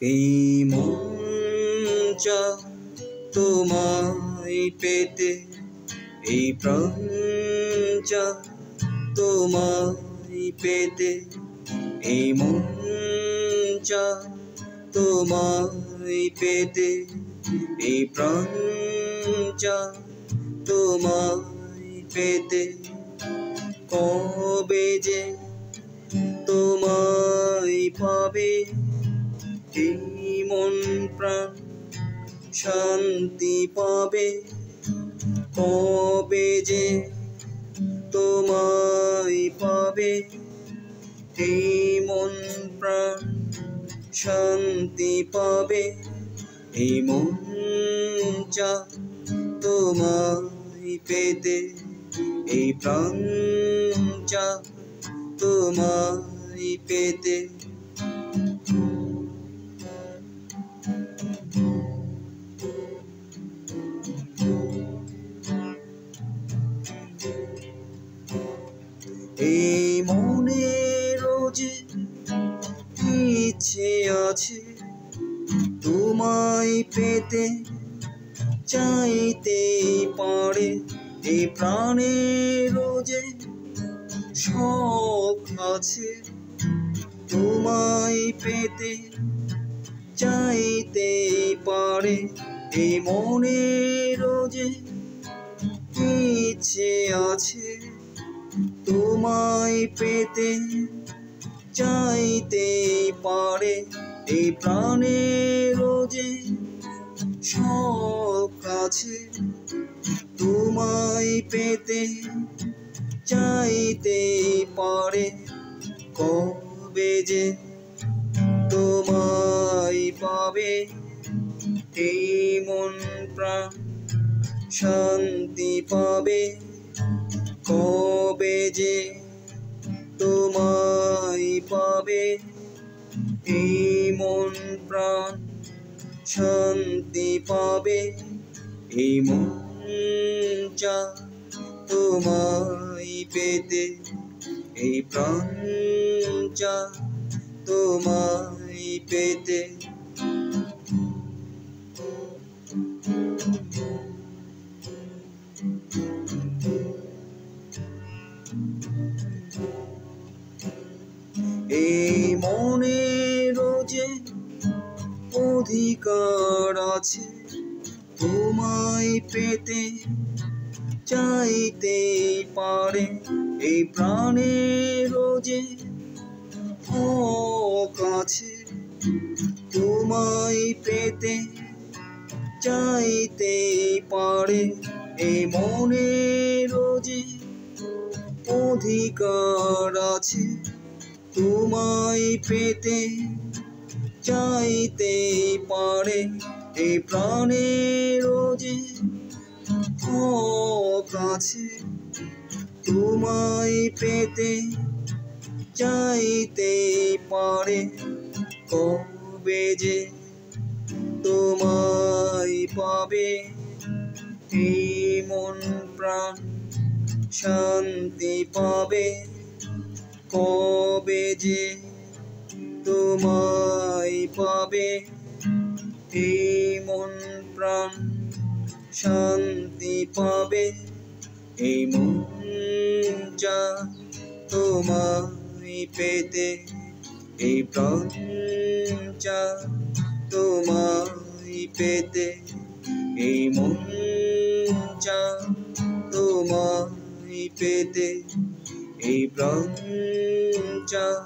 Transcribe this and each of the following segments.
এই মন চায় তোমায় পেতে, এই প্রাণ চায় তোমায় পেতে, এই মন চায় তোমায় পেতে, এই প্রাণ চায় তোমায় পেতে। কবে যে তোমায় পাবে, এই মন প্রাণ শান্তি পাবে। কবে যে তোমায় পাবে, এই মন প্রাণ শান্তি পাবে। এই মন চায় তোমায় পেতে, এই প্রাণ চায় তোমায় পেতে। এই মনের যে ইচ্ছে আছে তোমায় পেতে, চাইতে পারে। এই প্রাণের যে শখ আছে তোমায় পেতে, চাইতে পারে। এই মনের যে ইচ্ছে আছে তোমায় পেতে, চাইতে পারে। এই প্রাণের যে শখ আছে তোমায় পেতে, চাইতে পারে। কবে যে তোমায় পাবে, এই মন প্রাণ শান্তি পাবে। কবে যে তোমায় পাবে, এই মন প্রাণ শান্তি পাবে। এই মন চায় তোমায় পেতে, এই প্রাণ চায় তোমায় পেতে। এই মনের যে অধিকার আছে তোমায় পেতে, চাইতে পারে। এই প্রাণের যে হক আছে তোমায় পেতে, চাইতে পারে। এই মনের যে অধিকার আছে তোমায় পেতে, চাইতে পারে। এই প্রাণের যে হক আছে তোমায় পেতে, চাইতে পারে। কবে যে তোমায় পাবে, এই মন প্রাণ শান্তি পাবে। কবে যে তোমায় পাবে, এই মন প্রাণ শান্তি পাবে। এই মন চায় তোমায় পেতে, এই প্রাণ চায় তোমায় পেতে। এই মন চায় তোমায় পেতে, এই প্রাণ চায়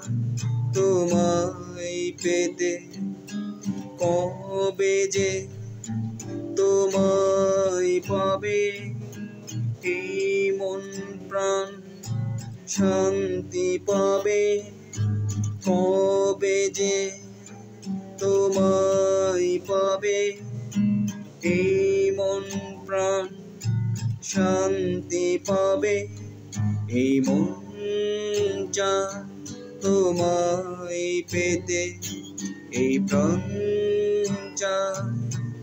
তোমায় পেতে। কবে যে তোমায় পাবে, এই মন প্রাণ শান্তি পাবে। কবে যে তোমায় পাবে, এই মন প্রাণ শান্তি পাবে। এই মন চায় তোমায় পেতে, এই প্রাণ চায়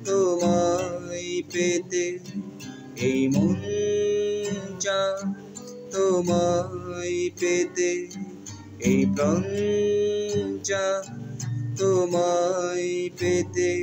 তোমায় পেতে। এই মন চায় তোমায় পেতে, এই প্রাণ চায় তোমায় পেতে